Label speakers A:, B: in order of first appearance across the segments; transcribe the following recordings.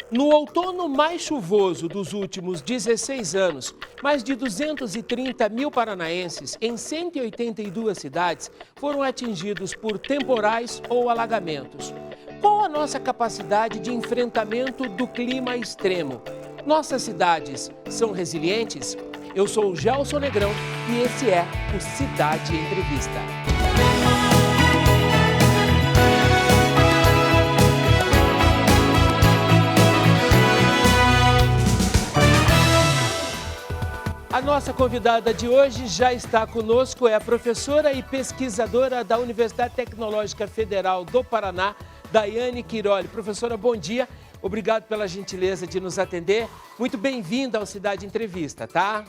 A: No outono mais chuvoso dos últimos 16 anos, mais de 230 mil paranaenses em 182 cidades foram atingidos por temporais ou alagamentos. Qual a nossa capacidade de enfrentamento do clima extremo? Nossas cidades são resilientes? Eu sou o Gelson Negrão e esse é o Cidade Entrevista. A nossa convidada de hoje já está conosco, é a professora e pesquisadora da Universidade Tecnológica Federal do Paraná, Daiane Quiroli. Professora, bom dia. Obrigado pela gentileza de nos atender. Muito bem-vinda ao Cidade Entrevista, tá?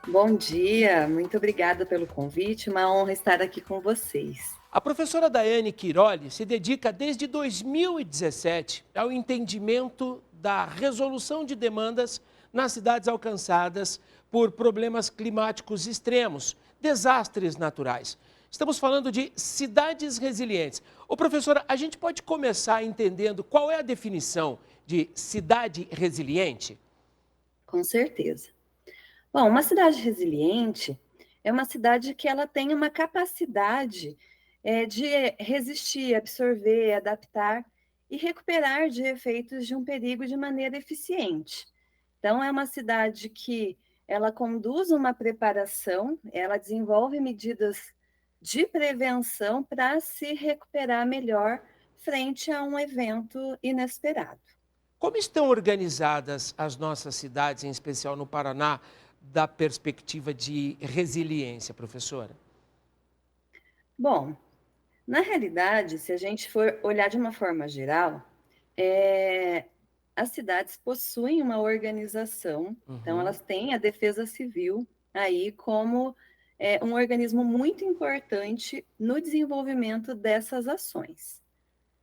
B: Bom dia, muito obrigada pelo convite, uma honra estar aqui com vocês.
A: A professora Daiane Quiroli se dedica desde 2017 ao entendimento da resolução de demandas nas cidades alcançadas por problemas climáticos extremos, desastres naturais. Estamos falando de cidades resilientes. Ô, professora, a gente pode começar entendendo qual é a definição de cidade resiliente?
B: Com certeza. Bom, uma cidade resiliente é uma cidade que ela tem uma capacidade de resistir, absorver, adaptar e recuperar de efeitos de um perigo de maneira eficiente. Então, é uma cidade que ela conduz uma preparação, ela desenvolve medidas de prevenção para se recuperar melhor frente a um evento inesperado.
A: Como estão organizadas as nossas cidades, em especial no Paraná, da perspectiva de resiliência, professora?
B: Bom, na realidade, se a gente for olhar de uma forma geral, as cidades possuem uma organização, então elas têm a Defesa Civil aí como um organismo muito importante no desenvolvimento dessas ações.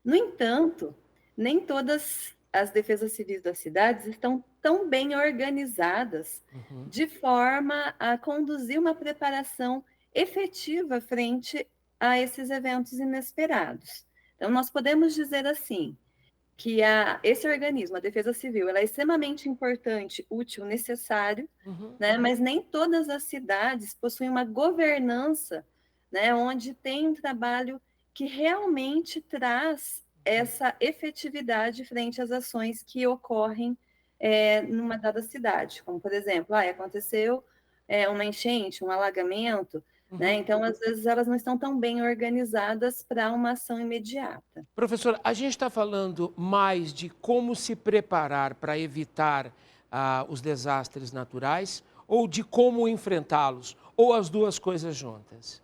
B: No entanto, nem todas as defesas civis das cidades estão tão bem organizadas de forma a conduzir uma preparação efetiva frente a esses eventos inesperados. Então, nós podemos dizer assim, que esse organismo, a Defesa Civil, ela é extremamente importante, útil, necessário, né? Mas nem todas as cidades possuem uma governança, né, onde tem um trabalho que realmente traz essa efetividade frente às ações que ocorrem numa dada cidade. Como, por exemplo, aconteceu uma enchente, um alagamento, né? Então, às vezes, elas não estão tão bem organizadas para uma ação imediata.
A: Professora, a gente está falando mais de como se preparar para evitar os desastres naturais ou de como enfrentá-los, ou as duas coisas juntas?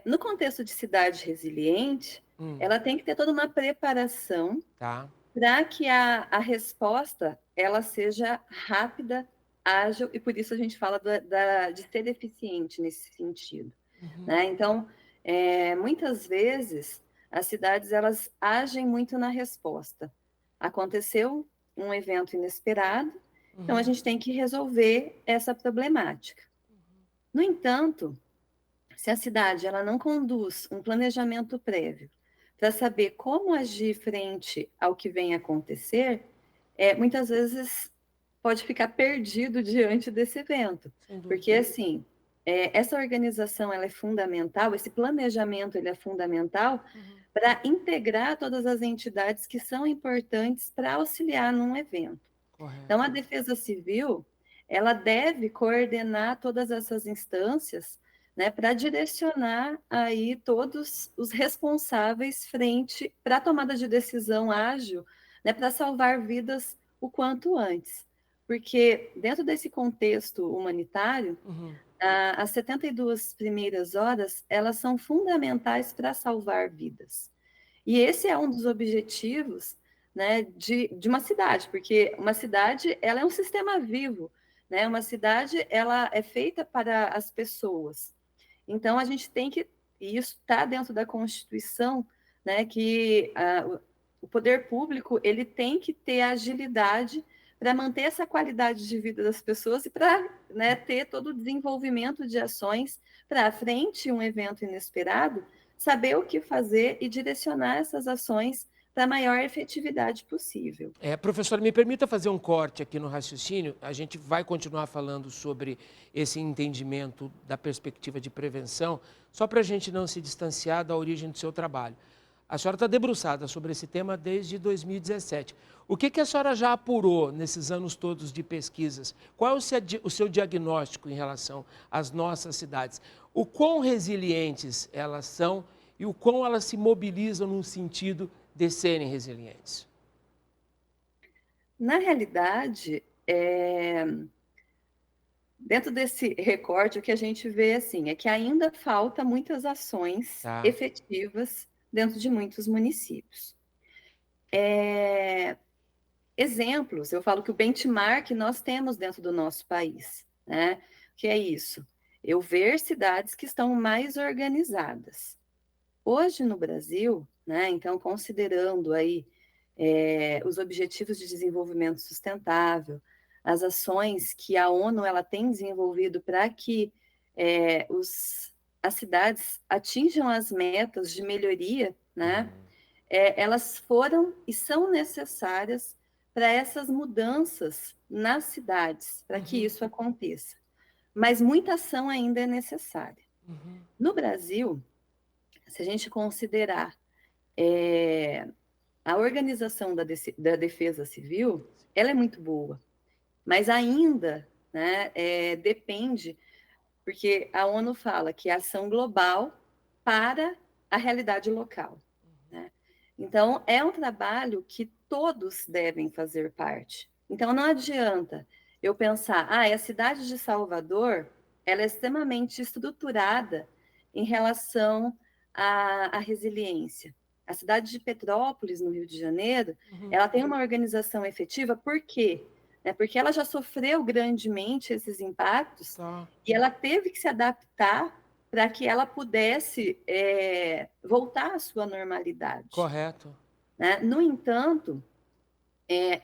B: No contexto de cidade resiliente, ela tem que ter toda uma preparação
A: Tá.
B: para que a resposta ela seja rápida, ágil, e por isso a gente fala de ser eficiente nesse sentido. Né? Então, muitas vezes, as cidades elas agem muito na resposta. Aconteceu um evento inesperado, então a gente tem que resolver essa problemática. No entanto, se a cidade ela não conduz um planejamento prévio para saber como agir frente ao que vem acontecer, muitas vezes pode ficar perdido diante desse evento. Porque, assim, essa organização ela é fundamental, esse planejamento ele é fundamental para integrar todas as entidades que são importantes para auxiliar num evento.
A: Correto.
B: Então, a Defesa Civil, ela deve coordenar todas essas instâncias, né, para direcionar aí todos os responsáveis frente para a tomada de decisão ágil, né, para salvar vidas o quanto antes. Porque dentro desse contexto humanitário, as 72 primeiras horas, elas são fundamentais para salvar vidas. E esse é um dos objetivos, né, de uma cidade, porque uma cidade ela é um sistema vivo, né? Uma cidade ela é feita para as pessoas. Então, a gente tem que, e isso está dentro da Constituição, né, que o poder público ele tem que ter agilidade para manter essa qualidade de vida das pessoas e para, né, ter todo o desenvolvimento de ações para, frente a um evento inesperado, saber o que fazer e direcionar essas ações para a maior efetividade possível.
A: Professora, me permita fazer um corte aqui no raciocínio. A gente vai continuar falando sobre esse entendimento da perspectiva de prevenção, só para a gente não se distanciar da origem do seu trabalho. A senhora está debruçada sobre esse tema desde 2017. O que a senhora já apurou nesses anos todos de pesquisas? Qual é o seu diagnóstico em relação às nossas cidades? O quão resilientes elas são e o quão elas se mobilizam no sentido de serem resilientes?
B: Na realidade, dentro desse recorte, o que a gente vê assim, é que ainda falta muitas ações
A: Tá.
B: efetivas dentro de muitos municípios. Exemplos, eu falo que o benchmark nós temos dentro do nosso país, né? Que é isso, eu ver cidades que estão mais organizadas. Hoje no Brasil, né, então considerando aí os Objetivos de Desenvolvimento Sustentável, as ações que a ONU ela tem desenvolvido para que as cidades atinjam as metas de melhoria, né, elas foram e são necessárias para essas mudanças nas cidades, para que isso aconteça. Mas muita ação ainda é necessária. No Brasil, se a gente considerar a organização da defesa civil, ela é muito boa, mas ainda, né, depende, porque a ONU fala que é ação global para a realidade local, né? Então, é um trabalho que todos devem fazer parte. Então, não adianta eu pensar, a cidade de Salvador, ela é extremamente estruturada em relação à resiliência. A cidade de Petrópolis, no Rio de Janeiro, ela tem uma organização efetiva, por quê? Porque ela já sofreu grandemente esses impactos e ela teve que se adaptar para que ela pudesse voltar à sua normalidade.
A: Correto.
B: Né? No entanto,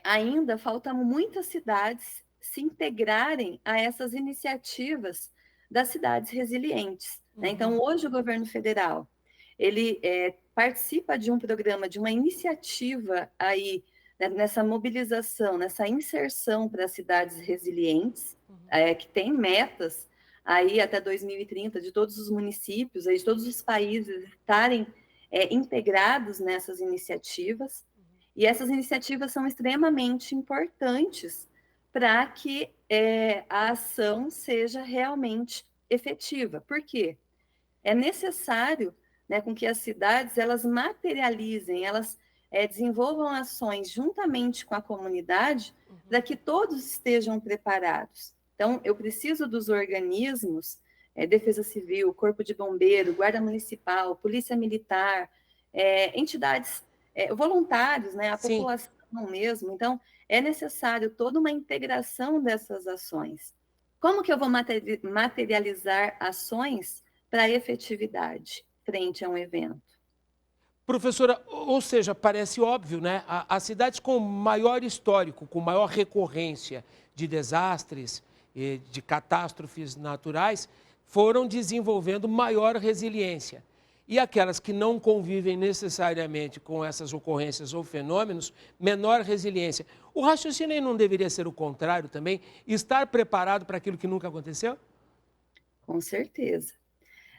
B: ainda faltam muitas cidades se integrarem a essas iniciativas das cidades resilientes. Né? Então, hoje o governo federal, ele participa de um programa, de uma iniciativa aí, né, nessa mobilização, nessa inserção para as cidades resilientes, que tem metas aí até 2030 de todos os municípios, aí, de todos os países estarem integrados nessas iniciativas. E essas iniciativas são extremamente importantes para que a ação seja realmente efetiva. Por quê? É necessário, né, com que as cidades elas materializem, elas desenvolvam ações juntamente com a comunidade para que todos estejam preparados. Então, eu preciso dos organismos, Defesa Civil, Corpo de Bombeiro, Guarda Municipal, Polícia Militar, entidades, voluntários, né, a
A: Sim.
B: população mesmo. Então, é necessário toda uma integração dessas ações. Como que eu vou materializar ações para efetividade frente a um evento?
A: Professora, ou seja, parece óbvio, né? As cidades com maior histórico, com maior recorrência de desastres, de catástrofes naturais, foram desenvolvendo maior resiliência. E aquelas que não convivem necessariamente com essas ocorrências ou fenômenos, menor resiliência. O raciocínio aí não deveria ser o contrário também? Estar preparado para aquilo que nunca aconteceu?
B: Com certeza.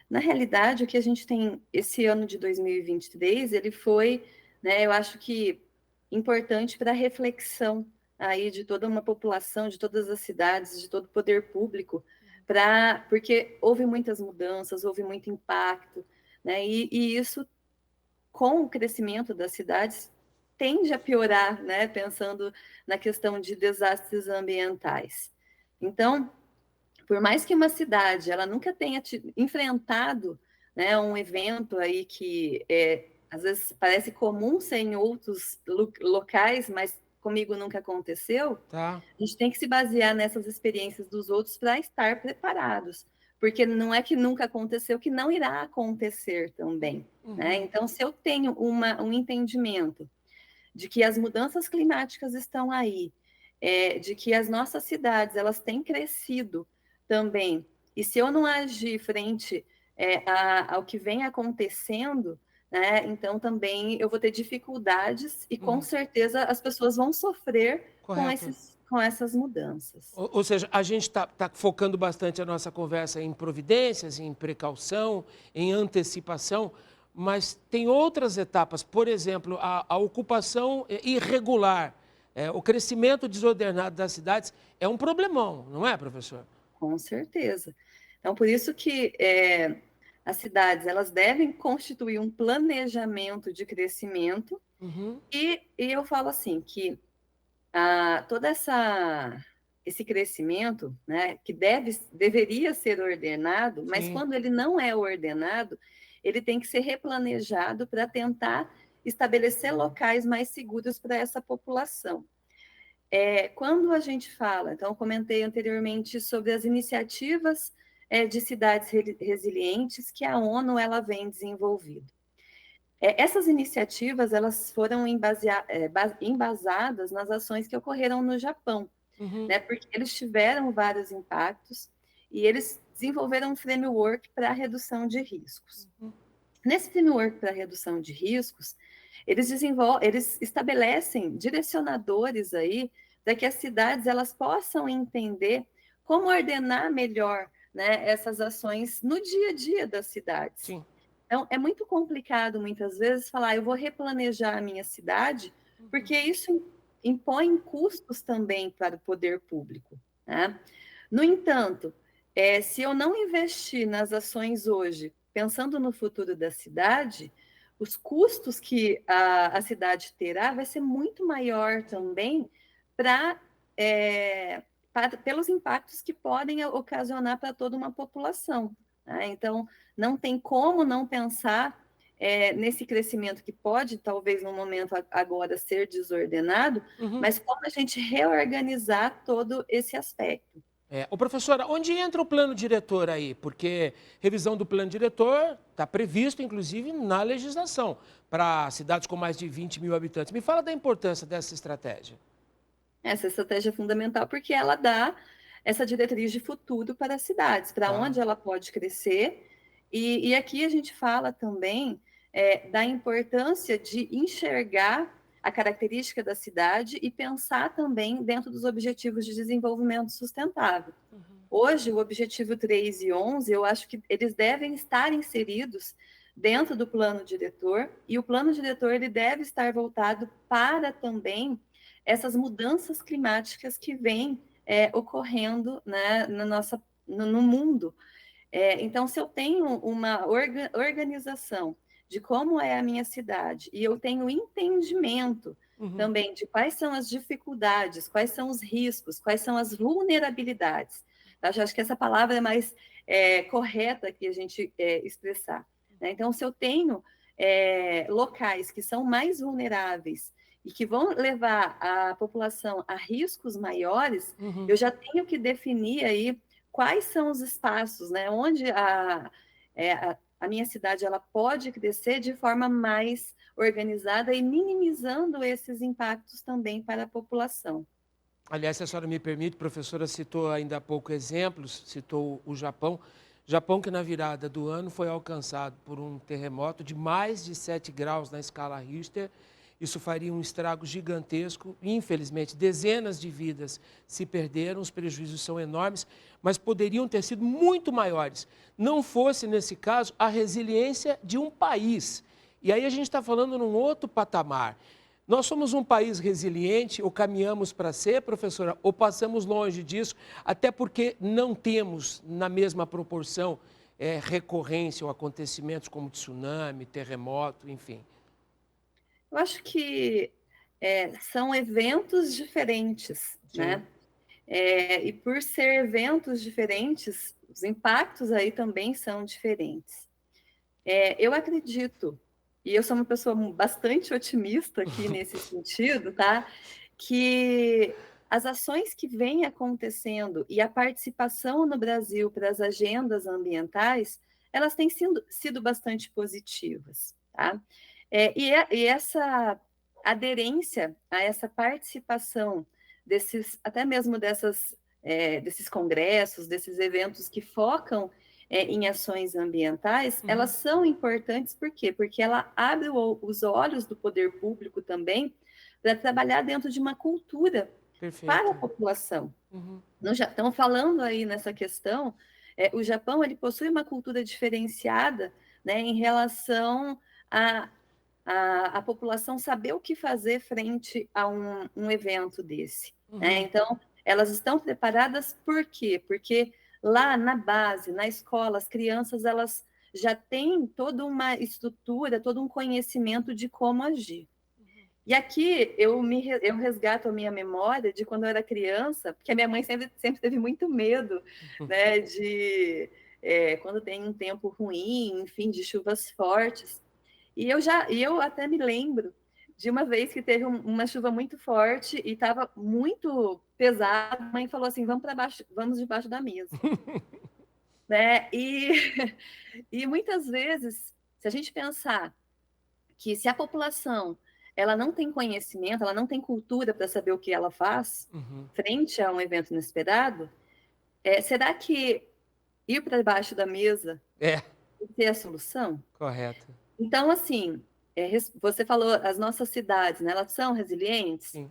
B: Na realidade, o que a gente tem esse ano de 2023, ele foi, né, eu acho que importante para a reflexão aí de toda uma população, de todas as cidades, de todo o poder público, porque houve muitas mudanças, houve muito impacto, né, e isso, com o crescimento das cidades, tende a piorar, né, pensando na questão de desastres ambientais. Então, por mais que uma cidade ela nunca tenha enfrentado, né, um evento aí que às vezes parece comum ser em outros locais, mas comigo nunca aconteceu,
A: Tá.
B: a gente tem que se basear nessas experiências dos outros para estar preparados, porque não é que nunca aconteceu que não irá acontecer também. Né? Então, se eu tenho um entendimento de que as mudanças climáticas estão aí, de que as nossas cidades elas têm crescido também, e se eu não agir frente ao que vem acontecendo, né? Então também eu vou ter dificuldades e com
A: Uhum.
B: certeza as pessoas vão sofrer
A: Correto.
B: com essas mudanças.
A: Ou seja, a gente está focando bastante a nossa conversa em providências, em precaução, em antecipação, mas tem outras etapas, por exemplo, a ocupação irregular, o crescimento desordenado das cidades é um problemão, não é, professor?
B: Com certeza. Então, por isso que as cidades elas devem constituir um planejamento de crescimento
A: Uhum,
B: e eu falo assim que toda esse crescimento, né, que deveria ser ordenado, mas
A: sim.
B: quando ele não é ordenado, ele tem que ser replanejado para tentar estabelecer locais mais seguros para essa população. Quando a gente fala, então, eu comentei anteriormente sobre as iniciativas de cidades resilientes que a ONU ela vem desenvolvendo. Essas iniciativas elas foram embasadas nas ações que ocorreram no Japão,
A: Uhum,
B: né? Porque eles tiveram vários impactos e eles desenvolveram um framework para a redução de riscos.
A: uhum,
B: Nesse framework para a redução de riscos, eles estabelecem direcionadores aí para que as cidades elas possam entender como ordenar melhor, né, essas ações no dia a dia das cidades.
A: sim.
B: Então, é muito complicado, muitas vezes, falar, eu vou replanejar a minha cidade,
A: Uhum.
B: porque isso impõe custos também para o poder público, né? No entanto, se eu não investir nas ações hoje, pensando no futuro da cidade, os custos que a cidade terá vai ser muito maior também para, pelos impactos que podem ocasionar para toda uma população, né? Então, não tem como não pensar nesse crescimento que pode, talvez, no momento agora, ser desordenado,
A: Uhum.
B: mas como a gente reorganizar todo esse aspecto.
A: Ô, professora, onde entra o plano diretor aí? Porque revisão do plano diretor está previsto, inclusive, na legislação, para cidades com mais de 20 mil habitantes. Me fala da importância dessa estratégia.
B: Essa estratégia é fundamental porque ela dá essa diretriz de futuro para as cidades, para
A: Tá.
B: onde ela pode crescer. E aqui a gente fala também da importância de enxergar a característica da cidade e pensar também dentro dos objetivos de desenvolvimento sustentável. Hoje, o objetivo 3 e 11, eu acho que eles devem estar inseridos dentro do plano diretor, e o plano diretor ele deve estar voltado para também essas mudanças climáticas que vêm ocorrendo, né, no mundo. Então, se eu tenho uma organização de como é a minha cidade e eu tenho entendimento
A: Uhum.
B: também de quais são as dificuldades, quais são os riscos, quais são as vulnerabilidades, eu acho que essa palavra é mais correta que a gente expressar, né? Então, se eu tenho locais que são mais vulneráveis e que vão levar a população a riscos maiores,
A: Uhum.
B: eu já tenho que definir aí quais são os espaços, né, onde a minha cidade ela pode crescer de forma mais organizada e minimizando esses impactos também para a população.
A: Aliás, se a senhora me permite, a professora citou ainda há pouco exemplos, citou o Japão. Japão que na virada do ano foi alcançado por um terremoto de mais de 7 graus na escala Richter. Isso faria um estrago gigantesco. Infelizmente, dezenas de vidas se perderam, os prejuízos são enormes, mas poderiam ter sido muito maiores. Não fosse, nesse caso, a resiliência de um país. E aí a gente está falando num outro patamar. Nós somos um país resiliente, ou caminhamos para ser, professora, ou passamos longe disso, até porque não temos, na mesma proporção, recorrência ou acontecimentos como tsunami, terremoto, enfim.
B: Eu acho que são eventos diferentes,
A: Sim.
B: né? E por ser eventos diferentes, os impactos aí também são diferentes. Eu acredito, e eu sou uma pessoa bastante otimista aqui nesse sentido, tá? Que as ações que vêm acontecendo e a participação no Brasil para as agendas ambientais, elas têm sido bastante positivas, tá? E essa aderência a essa participação até mesmo desses congressos, desses eventos que focam em ações ambientais, elas
A: Uhum.
B: são importantes, por quê? Porque ela abre os olhos do poder público também para trabalhar dentro de uma cultura para a
A: Perfeito.
B: população.
A: Uhum.
B: Estão falando aí nessa questão, o Japão ele possui uma cultura diferenciada, né, em relação a, a população saber o que fazer frente a um evento desse. Né?
A: Uhum.
B: Então, elas estão preparadas por quê? Porque lá na base, na escola, as crianças elas já têm toda uma estrutura, todo um conhecimento de como agir. E aqui eu resgato a minha memória de quando eu era criança, porque a minha mãe sempre teve muito medo,
A: Uhum.
B: né, de quando tem um tempo ruim, enfim, de chuvas fortes. E eu até me lembro de uma vez que teve uma chuva muito forte e estava muito pesado. A mãe falou assim: vamos para baixo, vamos debaixo da mesa. Né? E muitas vezes, se a gente pensar que se a população ela não tem conhecimento, ela não tem cultura para saber o que ela faz
A: Uhum.
B: frente a um evento inesperado, será que ir para debaixo da mesa
A: É,
B: vai ser a solução?
A: correto.
B: Então, assim, você falou, as nossas cidades, né, elas são resilientes?
A: Sim.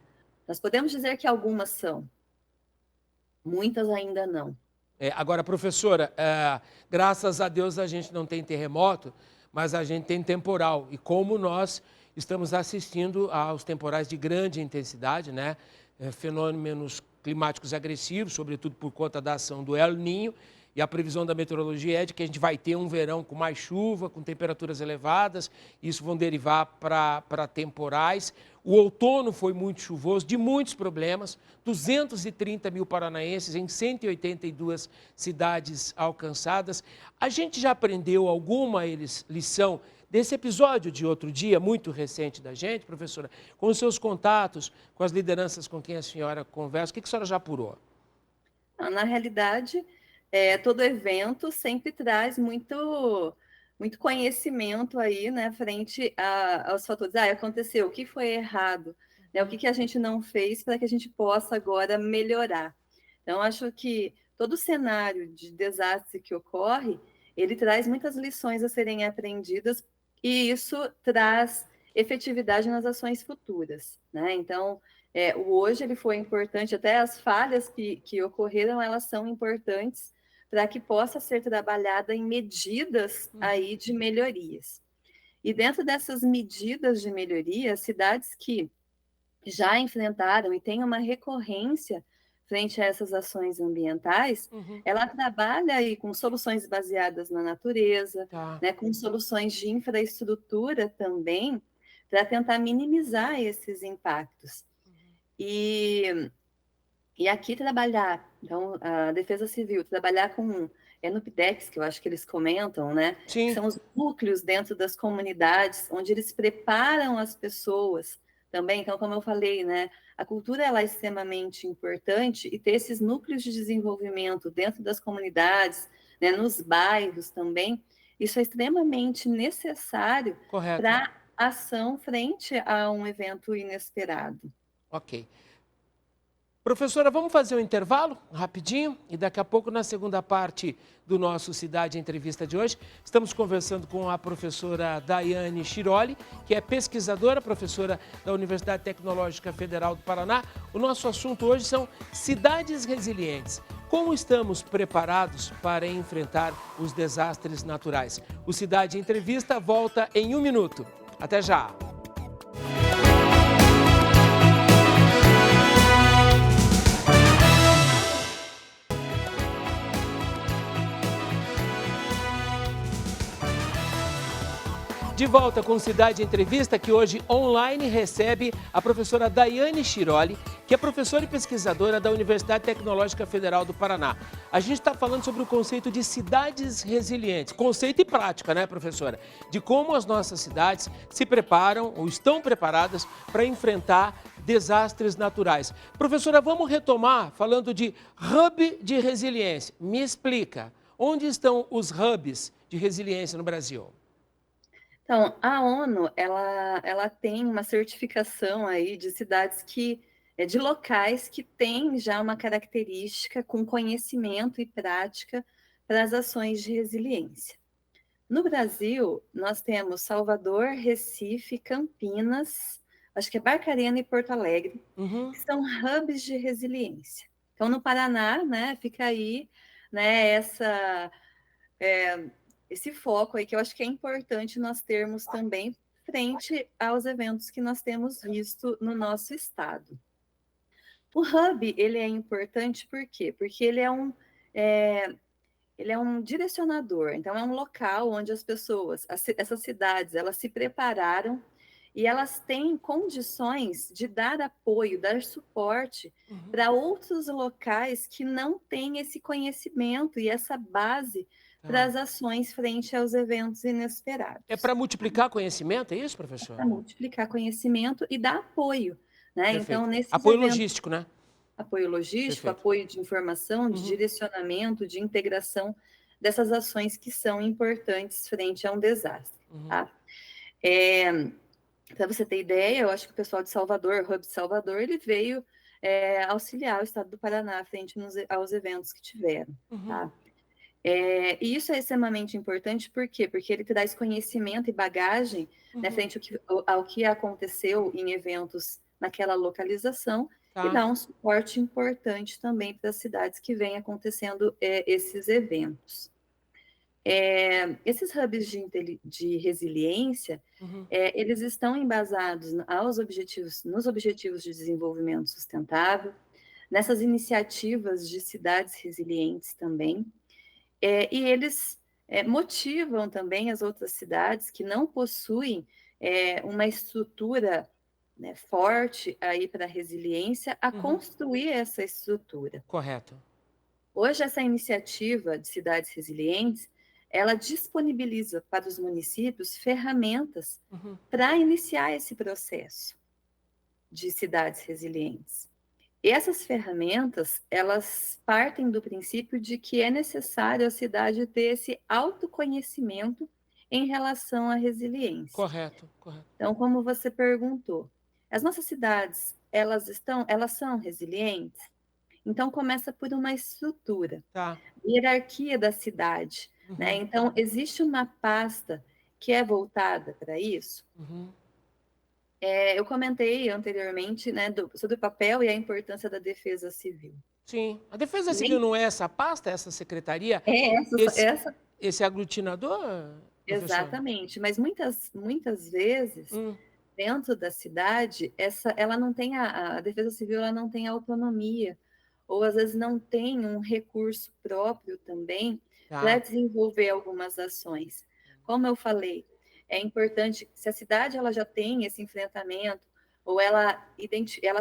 B: Nós podemos dizer que algumas são, muitas ainda não.
A: Agora, professora, graças a Deus a gente não tem terremoto, mas a gente tem temporal. E como nós estamos assistindo aos temporais de grande intensidade, né? Fenômenos climáticos agressivos, sobretudo por conta da ação do El Niño, e a previsão da meteorologia é de que a gente vai ter um verão com mais chuva, com temperaturas elevadas, isso vão derivar para temporais. O outono foi muito chuvoso, de muitos problemas, 230 mil paranaenses em 182 cidades alcançadas. A gente já aprendeu alguma lição desse episódio de outro dia, muito recente da gente, professora? Com os seus contatos, com as lideranças com quem a senhora conversa, o que a senhora já apurou?
B: Na realidade, todo evento sempre traz muito conhecimento aí, né, frente aos fatores. Aconteceu, o que foi errado? Né, o que a gente não fez para que a gente possa agora melhorar? Então, acho que todo cenário de desastre que ocorre, ele traz muitas lições a serem aprendidas e isso traz efetividade nas ações futuras, né? Então, o hoje ele foi importante, até as falhas que ocorreram, elas são importantes para que possa ser trabalhada em medidas aí de melhorias. E dentro dessas medidas de melhoria, cidades que já enfrentaram e têm uma recorrência frente a essas ações ambientais,
A: Uhum.
B: ela trabalha aí com soluções baseadas na natureza,
A: Tá.
B: né, com soluções de infraestrutura também, para tentar minimizar esses impactos. E aqui trabalhar, então, a Defesa Civil, trabalhar com NUPDEX, que eu acho que eles comentam, né? Que
A: Sim,
B: são os núcleos dentro das comunidades, onde eles preparam as pessoas também. Então, como eu falei, né? A cultura ela é extremamente importante e ter esses núcleos de desenvolvimento dentro das comunidades, né? Nos bairros também, isso é extremamente necessário
A: correto.
B: para ação frente a um evento inesperado.
A: Ok. Professora, vamos fazer um intervalo rapidinho e daqui a pouco, na segunda parte do nosso Cidade Entrevista de hoje, estamos conversando com a professora Daiane Chiroli, que é pesquisadora, professora da Universidade Tecnológica Federal do Paraná. O nosso assunto hoje são cidades resilientes. Como estamos preparados para enfrentar os desastres naturais? O Cidade Entrevista volta em 1 minuto. Até já! De volta com Cidade Entrevista, que hoje online recebe a professora Daiane Chiroli, que é professora e pesquisadora da Universidade Tecnológica Federal do Paraná. A gente está falando sobre o conceito de cidades resilientes, conceito e prática, né, professora? De como as nossas cidades se preparam ou estão preparadas para enfrentar desastres naturais. Professora, vamos retomar falando de hub de resiliência. Me explica, onde estão os hubs de resiliência no Brasil?
B: Então, a ONU, ela tem uma certificação aí de cidades de locais que têm já uma característica com conhecimento e prática para as ações de resiliência. No Brasil, nós temos Salvador, Recife, Campinas, acho que é Barcarena e Porto Alegre,
A: Uhum.
B: que são hubs de resiliência. Então, no Paraná, né, fica aí, né, esse foco aí que eu acho que é importante nós termos também frente aos eventos que nós temos visto no nosso estado. O hub, ele é importante por quê? Porque é, ele é um direcionador, então é um local onde as pessoas, essas cidades, elas se prepararam e elas têm condições de dar apoio, dar suporte
A: Uhum.
B: para outros locais que não têm esse conhecimento e essa base para
A: Tá.
B: as ações frente aos eventos
A: É
B: inesperados,
A: para multiplicar conhecimento, é isso, professor?
B: para multiplicar conhecimento e dar apoio, né? Então,
A: Perfeito.
B: nesses
A: Apoio
B: eventos,
A: logístico, né?
B: apoio logístico,
A: Perfeito.
B: apoio de informação, de
A: Uhum.
B: direcionamento, de integração dessas ações que são importantes frente a um desastre,
A: Uhum.
B: tá? Para você ter ideia, eu acho que o pessoal de Salvador, Hub de Salvador, ele veio auxiliar o estado do Paraná frente aos eventos que tiveram,
A: Uhum.
B: tá? E isso é extremamente importante, por quê? Porque ele traz conhecimento e bagagem, né,
A: Uhum.
B: frente ao que aconteceu em eventos naquela localização e
A: Tá.
B: dá um suporte importante também para as cidades que vêm acontecendo esses eventos. Esses hubs de resiliência,
A: Uhum.
B: eles estão embasados nos objetivos de desenvolvimento sustentável, nessas iniciativas de cidades resilientes também, e eles motivam também as outras cidades que não possuem uma estrutura, né, forte aí para a resiliência a
A: Uhum.
B: construir essa estrutura.
A: Correto.
B: Hoje, essa iniciativa de cidades resilientes, ela disponibiliza para os municípios ferramentas
A: Uhum.
B: para iniciar esse processo de cidades resilientes. E essas ferramentas, elas partem do princípio de que é necessário a cidade ter esse autoconhecimento em relação à resiliência.
A: Correto, correto.
B: Então, como você perguntou, as nossas cidades, elas são resilientes? Então, começa por uma estrutura,
A: Tá.
B: hierarquia da cidade, né?
A: Uhum.
B: Então, existe uma pasta que é voltada para isso.
A: Uhum.
B: Eu comentei anteriormente, né, sobre o papel e a importância da defesa civil.
A: Sim. A Defesa Civil
B: Nem
A: não é essa pasta, essa secretaria,
B: é
A: esse,
B: essa
A: esse aglutinador, professor?
B: exatamente, mas muitas vezes
A: Hum.
B: dentro da cidade, ela não tem a defesa civil, ela não tem autonomia, ou às vezes não tem um recurso próprio também para
A: Tá.
B: desenvolver algumas ações. Como eu falei, é importante, se a cidade ela já tem esse enfrentamento, ou ela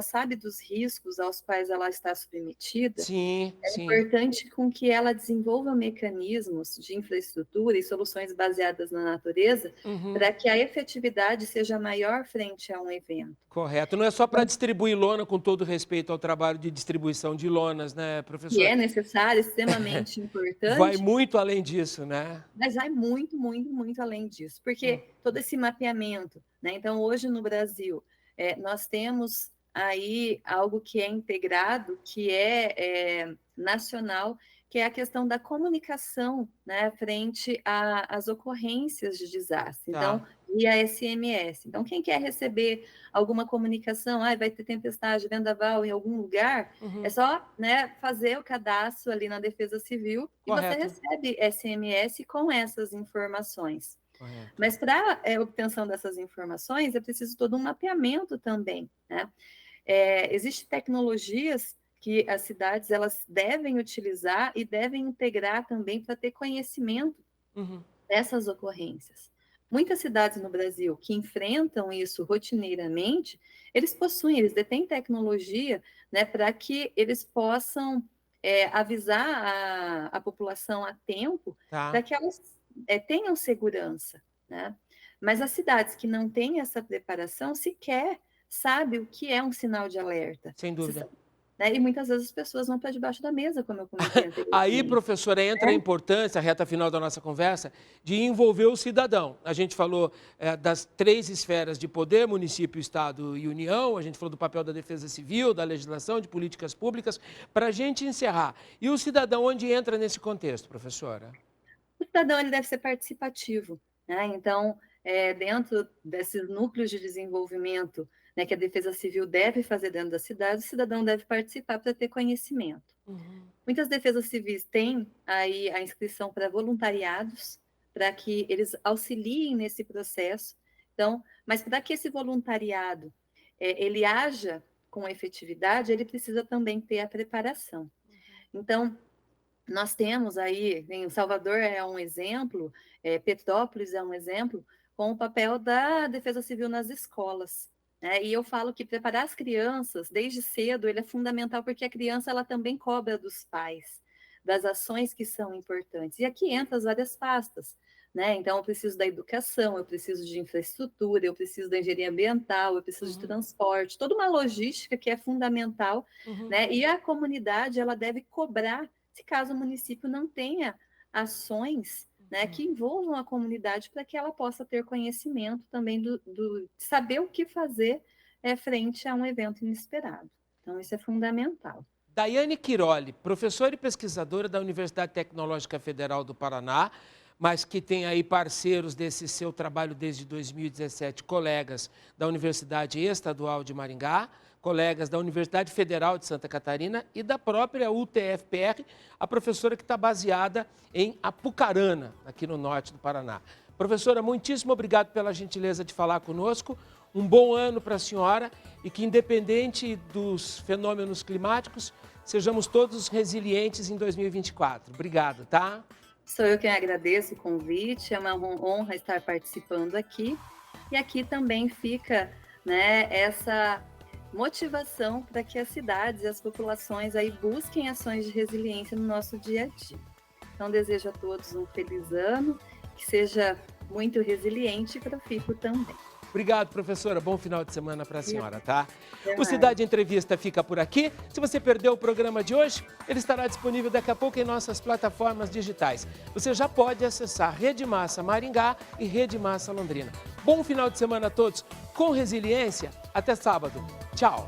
B: sabe dos riscos aos quais ela está submetida,
A: Sim,
B: é
A: sim.
B: importante com que ela desenvolva mecanismos de infraestrutura e soluções baseadas na natureza
A: Uhum.
B: para que a efetividade seja maior frente a um evento.
A: Correto. Não é só para distribuir lona, com todo respeito ao trabalho de distribuição de lonas, né,
B: Que
A: professor?
B: é necessário, extremamente
A: Vai
B: importante,
A: muito além disso, né?
B: mas vai muito, muito, muito além disso,
A: Hum.
B: porque todo esse mapeamento, né? Então, hoje no Brasil, nós temos aí algo que é integrado, que é nacional, que é a questão da comunicação, né, frente às ocorrências de desastre. Então,
A: Tá.
B: via SMS. Então, quem quer receber alguma comunicação, vai ter tempestade, vendaval em algum lugar, é
A: Uhum.
B: só, né, fazer o cadastro ali na Defesa Civil e você
A: Correto.
B: recebe SMS com essas informações.
A: Correto.
B: Mas para a obtenção dessas informações é preciso todo um mapeamento também, né? Existem tecnologias que as cidades elas devem utilizar e devem integrar também para ter conhecimento
A: Uhum.
B: dessas ocorrências. Muitas cidades no Brasil que enfrentam isso rotineiramente, eles detêm tecnologia, né, para que eles possam avisar a população a tempo, para
A: Tá.
B: que elas tenham segurança, né? Mas as cidades que não têm essa preparação sequer sabe o que é um sinal de alerta.
A: Sem dúvida.
B: né? E muitas vezes as pessoas vão para debaixo da mesa, como eu comentei
A: Aí,
B: anteriormente.
A: professora, entra a importância, a reta final da nossa conversa, de envolver o cidadão. A gente falou das 3 esferas de poder, município, Estado e União, a gente falou do papel da defesa civil, da legislação, de políticas públicas, para a gente encerrar. E o cidadão, onde entra nesse contexto, professora?
B: O cidadão ele deve ser participativo, né? Então, dentro desses núcleos de desenvolvimento, né, que a Defesa Civil deve fazer dentro da cidade, o cidadão deve participar para ter conhecimento.
A: Uhum.
B: Muitas defesas civis têm aí a inscrição para voluntariados, para que eles auxiliem nesse processo. Então, mas para que esse voluntariado ele haja com efetividade, ele precisa também ter a preparação. Então, nós temos aí, em Salvador é um exemplo, Petrópolis é um exemplo, com o papel da Defesa Civil nas escolas. Né? E eu falo que preparar as crianças desde cedo ele é fundamental, porque a criança ela também cobra dos pais, das ações que são importantes. E aqui entra as várias pastas. Né? Então, eu preciso da educação, eu preciso de infraestrutura, eu preciso da engenharia ambiental, eu preciso de transporte, toda uma logística que é fundamental. Né? E a comunidade ela deve cobrar se caso o município não tenha ações, né, que envolvam a comunidade para que ela possa ter conhecimento também de saber o que fazer frente a um evento inesperado. Então, isso é fundamental.
A: Daiane Quiroli, professora e pesquisadora da Universidade Tecnológica Federal do Paraná, mas que tem aí parceiros desse seu trabalho desde 2017, colegas da Universidade Estadual de Maringá, colegas da Universidade Federal de Santa Catarina e da própria UTFPR, a professora que está baseada em Apucarana, aqui no norte do Paraná. Professora, muitíssimo obrigado pela gentileza de falar conosco. Um bom ano para a senhora e que, independente dos fenômenos climáticos, sejamos todos resilientes em 2024. Obrigado, tá?
B: Sou eu quem agradeço o convite, é uma honra estar participando aqui. E aqui também fica, né, essa motivação para que as cidades e as populações aí busquem ações de resiliência no nosso dia a dia. Então, desejo a todos um feliz ano, que seja muito resiliente para o FICO também.
A: Obrigado, professora. Bom final de semana para a senhora, tá?
B: Até
A: O
B: mais.
A: Cidade Entrevista fica por aqui. Se você perdeu o programa de hoje, ele estará disponível daqui a pouco em nossas plataformas digitais. Você já pode acessar Rede Massa Maringá e Rede Massa Londrina. Bom final de semana a todos. Com resiliência, até sábado. Tchau.